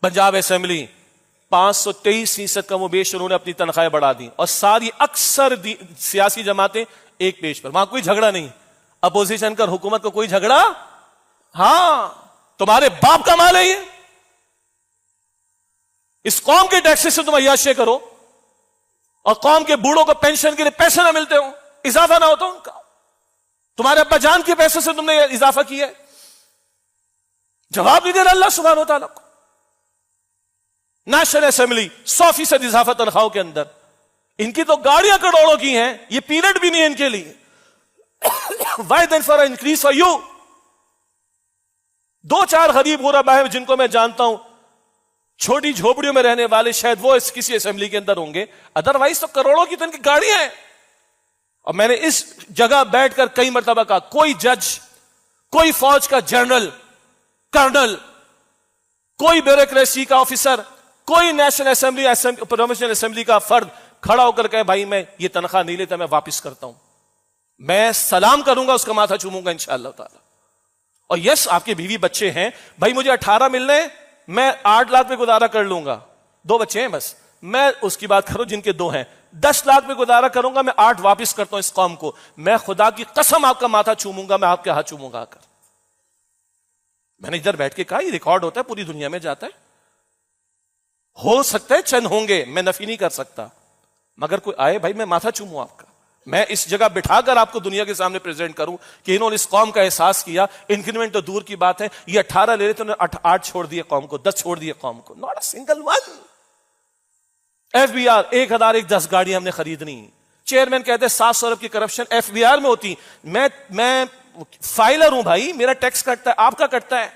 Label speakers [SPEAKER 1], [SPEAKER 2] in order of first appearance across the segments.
[SPEAKER 1] Punjab assembly 523% کم و بیش انہوں نے اپنی تنخواہیں بڑھا دی، اور ساری اکثر سیاسی جماعتیں ایک پیج پر، وہاں کوئی جھگڑا نہیں، اپوزیشن کا حکومت کو کوئی جھگڑا، ہاں تمہارے باپ کا مال ہے یہ، اس قوم کے ٹیکس سے تم عیاشی کرو، اور قوم کے بوڑھوں کو پینشن کے لیے پیسے نہ ملتے ہوں، اضافہ نہ ہوتا ان کا، تمہارے ابا جان کے پیسے سے تم نے اضافہ کیا ہے، جواب نہیں دے رہا اللہ سبحانہ و تعالیٰ کو۔ نیشنل اسمبلی 100% اضافہ تنخواہوں کے اندر، ان کی تو گاڑیاں کروڑوں کی ہیں، یہ پیریڈ بھی نہیں ہے ان کے لیے۔ Why then for an increase for you؟ 2-4 غریب غربا ہیں جن کو میں جانتا ہوں، چھوٹی جھوپڑیوں میں رہنے والے، شاید وہ کسی اسمبلی کے اندر ہوں گے، ادروائز تو کروڑوں کی تو ان کی گاڑیاں ہیں۔ اور میں نے اس جگہ بیٹھ کر کئی مرتبہ کہا، کوئی جج، کوئی فوج کا جنرل، کرنل، کوئی بیوروکریسی کا آفیسر، کوئی نیشنل اسمبلی پروونشل اسمبلی کا فرد کھڑا ہو کر کہے بھائی میں یہ تنخواہ نہیں لیتا، میں واپس کرتا ہوں، میں سلام کروں گا، اس کا ماتھا چوموں گا انشاءاللہ تعالی۔ اور یس آپ کے بیوی بچے ہیں، بھائی مجھے 18 ملنے، میں 8 لاکھ پہ گزارا کر لوں گا، 2 بچے ہیں بس، میں اس کی بات کروں جن کے 2 ہیں، 10 لاکھ پہ گزارا کروں گا، میں 8 واپس کرتا ہوں اس قوم کو، میں خدا کی قسم آپ کا ماتھا چوموں گا، میں آپ کے ہاتھ چوموں گا آ کر۔ میں نے ادھر بیٹھ کے کہا یہ ریکارڈ ہوتا ہے، پوری دنیا میں جاتا ہے، ہو سکتا ہے چند ہوں گے، میں نفی نہیں کر سکتا، مگر کوئی آئے بھائی میں ماتھا چوموں آپ کا، میں اس جگہ بٹھا کر آپ کو دنیا کے سامنے پریزنٹ کروں کہ انہوں نے اس قوم کا احساس کیا، انکریمنٹ تو دور کی بات ہے، یہ 18 لے رہے تھے، انہوں نے 8 چھوڑ دیے قوم کو، 10 چھوڑ دیے قوم کو، not a single one. F B R 1010 گاڑیاں ہم نے خریدنی، چیئرمین کہتے ہیں 700 ارب کی کرپشن ایف بی آر میں ہوتی، میں فائلر ہوں بھائی، میرا ٹیکس کٹتا ہے، آپ کا کٹتا ہے،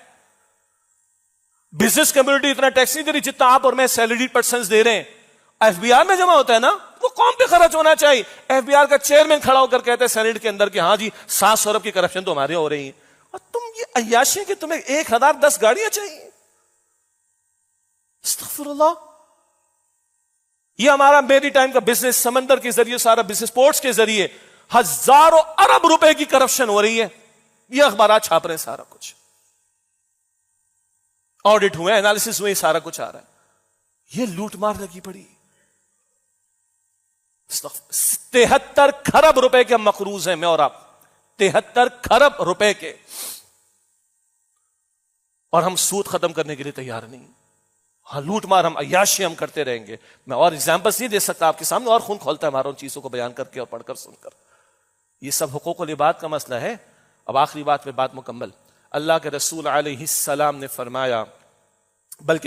[SPEAKER 1] بزنس کمیونٹی اتنا ٹیکس نہیں دے رہی جتنا آپ اور میں سیلریڈ پرسنز دے رہے ہیں، ایف بی آر میں جمع ہوتا ہے نا، وہ قوم پہ خرچ ہونا چاہیے۔ ایف بی آر کا چیئرمین کھڑا ہو کر کہتے ہیں سینیٹ کے اندر کہ ہاں جی 700 ارب کی کرپشن تو ہمارے ہو رہی ہے، اور تم یہ عیاشی کہ تمہیں 1010 گاڑیاں چاہیے، استغفر اللہ۔ یہ ہمارا میری ٹائم کا بزنس، سمندر کے ذریعے سارا بزنس، پورٹس کے ذریعے ہزاروں ارب روپے کی کرپشن ہو رہی ہے، یہ اخبارات چھاپ رہے ہیں، سارا کچھ آڈٹ ہوئے، انالیسس ہوئے، سارا کچھ آ رہا ہے، یہ لوٹ مار لگی پڑی۔ 73 کھرب روپے کے مقروض ہیں میں اور آپ، 73 کھرب روپے کے، اور ہم سود ختم کرنے کے لیے تیار نہیں۔ ہاں لوٹ مار، ہم عیاشی ہم کرتے رہیں گے، میں اور ایگزامپلس نہیں دے سکتا آپ کے سامنے، اور خون کھولتا ہے ہمارا ان چیزوں کو بیان کر کے اور پڑھ کر سن کر۔ یہ سب حقوق العباد کا مسئلہ ہے۔ اب آخری بات میں بات مکمل، اللہ کے رسول علیہ السلام نے فرمایا، بلکہ